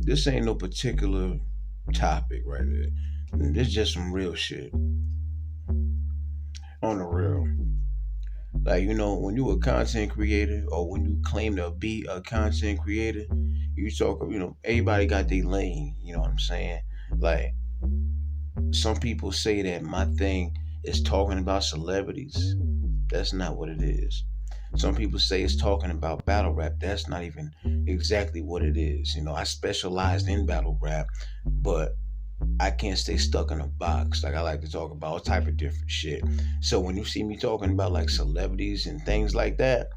this ain't no particular topic right here. This just some real shit. On the real. Like, when you a content creator or when you claim to be a content creator, you talk, everybody got their lane, you know what I'm saying? Like, some people say that my thing is talking about celebrities. That's not what it is. Some people say it's talking about battle rap. That's not even exactly what it is. I specialized in battle rap, but I can't stay stuck in a box. Like, I like to talk about all type of different shit. So when you see me talking about like celebrities and things like that,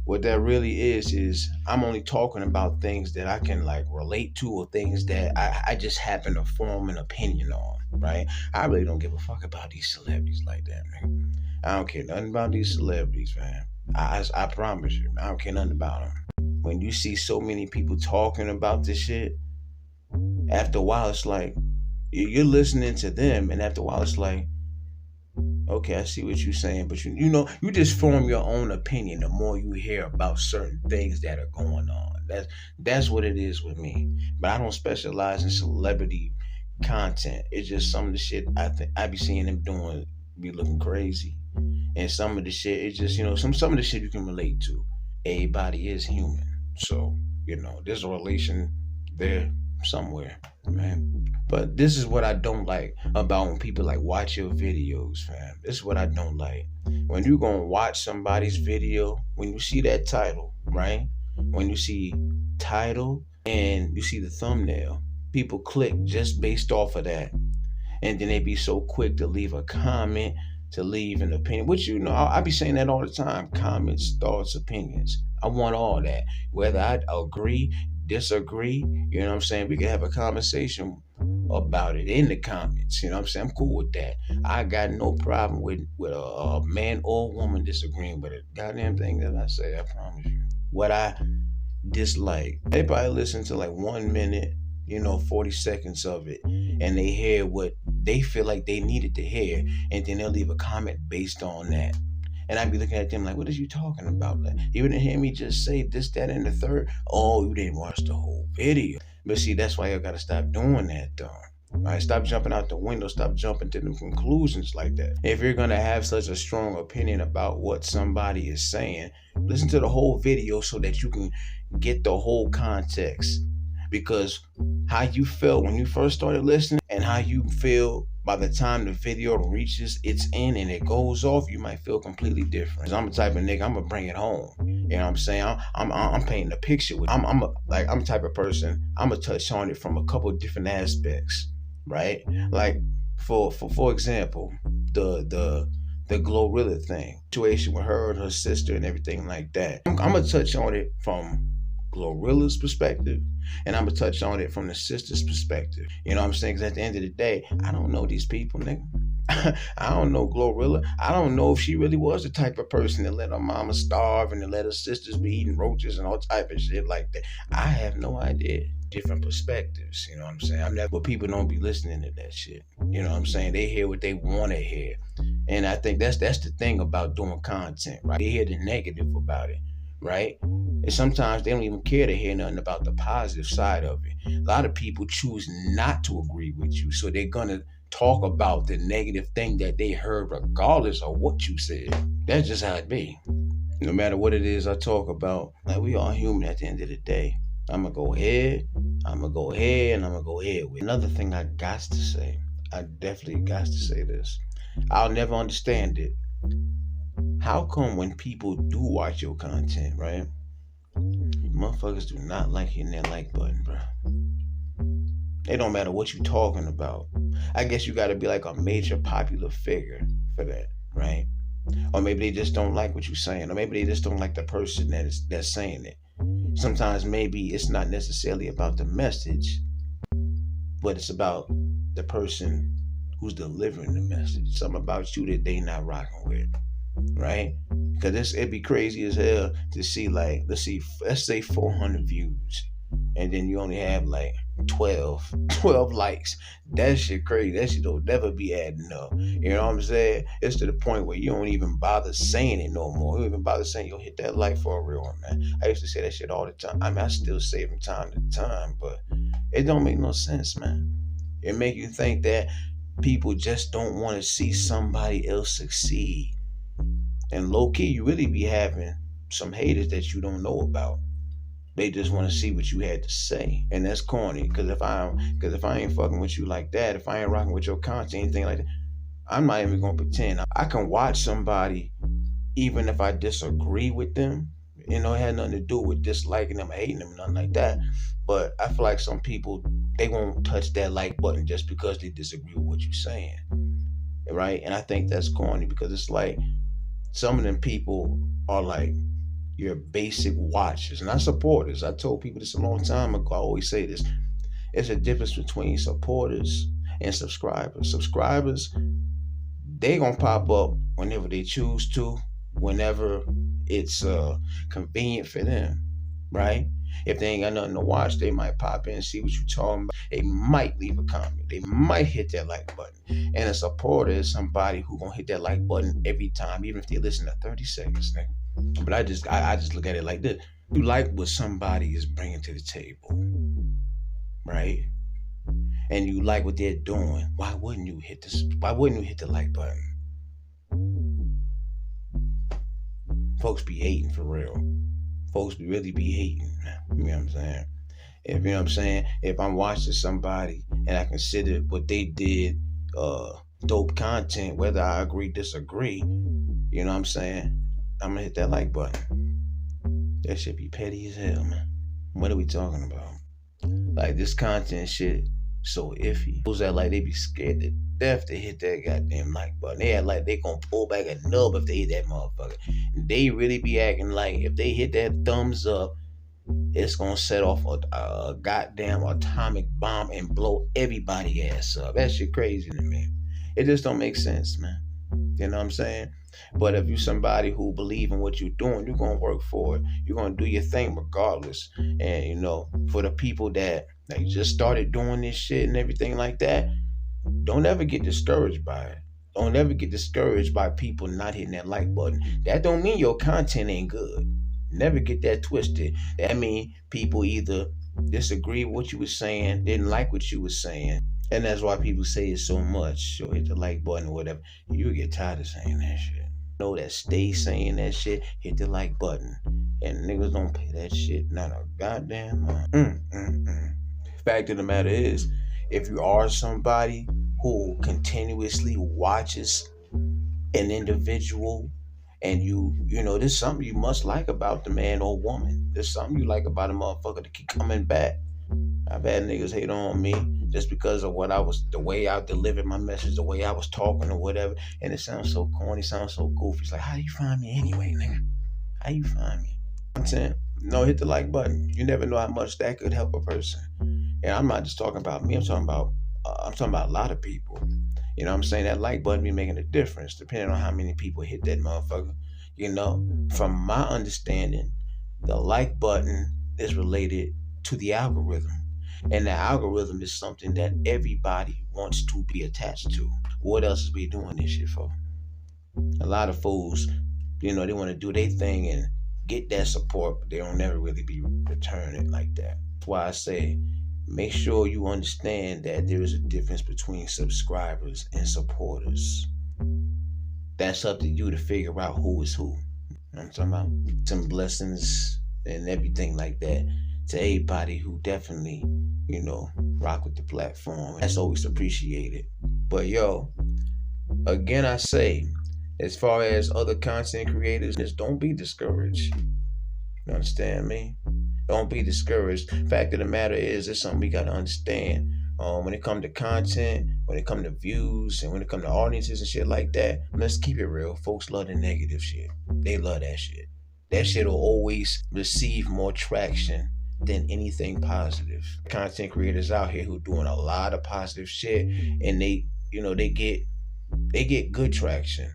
what that really is I'm only talking about things that I can like relate to, or things that I just happen to form an opinion on, right? I really don't give a fuck about these celebrities like that, man. I don't care nothing about these celebrities, man. I promise you, I don't care nothing about them. When you see so many people talking about this shit, after a while it's like you're listening to them, and after a while it's like, okay, I see what you're saying, but you just form your own opinion the more you hear about certain things that are going on. That's what it is with me. But I don't specialize in celebrity content. It's just some of the shit I be seeing them doing be looking crazy, and some of the shit it's just some of the shit you can relate to. Everybody is human, so there's a relation there somewhere, man. But this is what I don't like about when people like watch your videos, fam. This is what I don't like. When you gonna watch somebody's video, when you see that title, right? When you see title and you see the thumbnail, people click just based off of that. And then they be so quick to leave a comment, to leave an opinion. Which I be saying that all the time. Comments, thoughts, opinions. I want all that. Whether I agree, disagree, you know what I'm saying? We can have a conversation about it in the comments. You know what I'm saying? I'm cool with that. I got no problem with a man or woman disagreeing with a goddamn thing that I say, I promise you. What I dislike, they probably listen to like 1 minute, 40 seconds of it, and they hear what they feel like they needed to hear, and then they'll leave a comment based on that. And I'd be looking at them like, what are you talking about? Like, you didn't hear me just say this, that, and the third? Oh, you didn't watch the whole video. But see, that's why y'all gotta stop doing that, though. All right, stop jumping out the window. Stop jumping to them conclusions like that. If you're gonna have such a strong opinion about what somebody is saying, listen to the whole video so that you can get the whole context. Because how you felt when you first started listening and how you feel by the time the video reaches its end and it goes off, you might feel completely different. 'Cause I'm the type of nigga, I'm gonna bring it home. You know what I'm saying? I'm painting a picture with. I'm the type of person. I'm gonna touch on it from a couple of different aspects, right? Like for example, the Glorilla thing, situation with her and her sister and everything like that. I'm gonna touch on it from Glorilla's perspective, and I'm gonna touch on it from the sister's perspective. You know what I'm saying? Because at the end of the day, I don't know these people, nigga. I don't know Glorilla. I don't know if she really was the type of person that let her mama starve and to let her sisters be eating roaches and all type of shit like that. I have no idea. Different perspectives, you know what I'm saying? But people don't be listening to that shit. You know what I'm saying? They hear what they want to hear. And I think that's the thing about doing content, right? They hear the negative about it, right? And sometimes they don't even care to hear nothing about the positive side of it. A lot of people choose not to agree with you, so they're gonna talk about the negative thing that they heard regardless of what you said. That's just how it be. No matter what it is I talk about, like, we all human at the end of the day. I'm gonna go ahead, and I'm gonna go ahead with another thing I got to say. I definitely got to say this. I'll never understand it. How come when people do watch your content, right? Motherfuckers do not like hitting that like button, bro. It don't matter what you talking about. I guess you gotta be like a major popular figure for that, right? Or maybe they just don't like what you're saying, or maybe they just don't like the person that's saying it. Sometimes maybe it's not necessarily about the message, but it's about the person who's delivering the message. Something about you that they not rocking with, right? Because it'd be crazy as hell to see, like, let's say 400 views, and then you only have like 12 likes. That shit crazy. That shit don't never be adding up. You know what I'm saying? It's to the point where you don't even bother saying it no more. You don't even bother saying, yo, hit that like for a real one, man. I used to say that shit all the time. I mean, I still say it from time to time, but It don't make no sense, man. It make you think that people just don't want to see somebody else succeed. And low key, you really be having some haters that you don't know about. They just want to see what you had to say, and that's corny. Because if I ain't fucking with you like that, if I ain't rocking with your content, anything like that, I'm not even gonna pretend. I can watch somebody even if I disagree with them. You know, it had nothing to do with disliking them, hating them, nothing like that. But I feel like some people, they won't touch that like button just because they disagree with what you're saying, right? And I think that's corny because it's like some of them people are like your basic watchers, not supporters. I told people this a long time ago. I always say this. It's a difference between supporters and subscribers. Subscribers, they gonna pop up whenever they choose to, whenever it's convenient for them, right? If they ain't got nothing to watch, they might pop in and see what you talking about. They might leave a comment. They might hit that like button. And a supporter is somebody who gonna hit that like button every time, even if they listen to 30 seconds, nigga. But I just look at it like this. You like what somebody is bringing to the table, right? And you like what they're doing. Why wouldn't you hit this? Why wouldn't you hit the like button? Folks be hating for real. Folks be really be hating. You know what I'm saying? If you know what I'm saying, if I'm watching somebody and I consider what they did dope content, whether I agree, disagree, you know what I'm saying, I'm gonna hit that like button. That shit be petty as hell, man. What are we talking about? Like this content shit so iffy. Those that like they be scared to death to hit that goddamn like button. They act like they gonna pull back a nub if they hit that motherfucker. They really be acting like if they hit that thumbs up, it's gonna set off a goddamn atomic bomb and blow everybody ass up. That shit crazy to me. It just don't make sense, man. You know what I'm saying? But if you somebody who believe in what you're doing, you're gonna work for it. You're gonna do your thing regardless. And you know, for the people that just started doing this shit and everything like that, don't ever get discouraged by it. Don't ever get discouraged by people not hitting that like button. That don't mean your content ain't good. Never get that twisted. That mean people either disagree with what you were saying, didn't like what you were saying, and that's why people say it so much. So hit the like button or whatever. You get tired of saying that shit. Know that stay saying that shit, hit the like button. And niggas don't pay that shit not a goddamn mind. Fact of the matter is, if you are somebody who continuously watches an individual and you know, there's something you must like about the man or woman. There's something you like about a motherfucker to keep coming back. I've had niggas hate on me just because of the way I delivered my message, the way I was talking or whatever. And it sounds so corny, sounds so goofy. It's like, how you find me anyway, nigga? How you find me? I'm saying, no, hit the like button. You never know how much that could help a person. And I'm not just talking about me. I'm talking about a lot of people. You know what I'm saying? That like button be making a difference depending on how many people hit that motherfucker. You know, from my understanding, the like button is related to the algorithm. And the algorithm is something that everybody wants to be attached to. What else is we doing this shit for? A lot of fools, you know, they want to do their thing and get that support, but they don't never really be returning like that. That's why I say, make sure you understand that there is a difference between subscribers and supporters. That's up to you to figure out who is who. You know what I'm talking about? Some blessings and everything like that to everybody who definitely, you know, rock with the platform. That's always appreciated. But yo, again, I say, as far as other content creators, just don't be discouraged. You understand me? Don't be discouraged. Fact of the matter is, it's something we got to understand. When it comes to content, when it comes to views, and when it comes to audiences and shit like that, let's keep it real. Folks love the negative shit. They love that shit. That shit will always receive more traction than anything positive. Content creators out here who doing a lot of positive shit, and they, you know, they get good traction.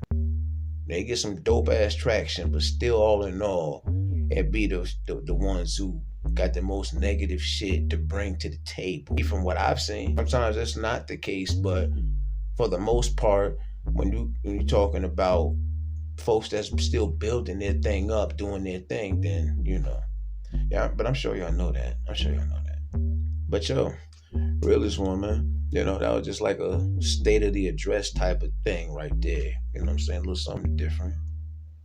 They get some dope ass traction, but still, all in all, it be the ones who got the most negative shit to bring to the table. From what I've seen, sometimes that's not the case, but for the most part, when you're talking about folks that's still building their thing up, doing their thing, then you know, yeah. But I'm sure y'all know that. But yo, Realest one, man. That was just like a state of the address type of thing right there. You know what I'm saying? A little something different.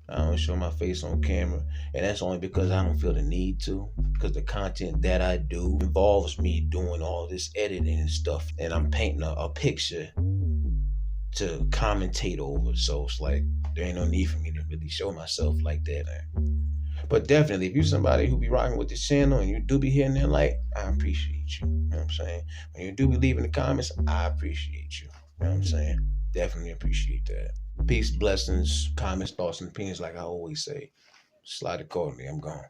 I don't show my face on camera, and that's only because I don't feel the need to. Because the content that I do involves me doing all this editing and stuff, and I'm painting a picture to commentate over. So it's like there ain't no need for me to really show myself like that. But definitely, if you're somebody who be rocking with the channel and you do be hitting that like, I appreciate you. You know what I'm saying? When you do be leaving the comments, I appreciate you. You know what I'm saying? Definitely appreciate that. Peace, blessings, comments, thoughts, and opinions, like I always say. Slide accordingly. I'm gone.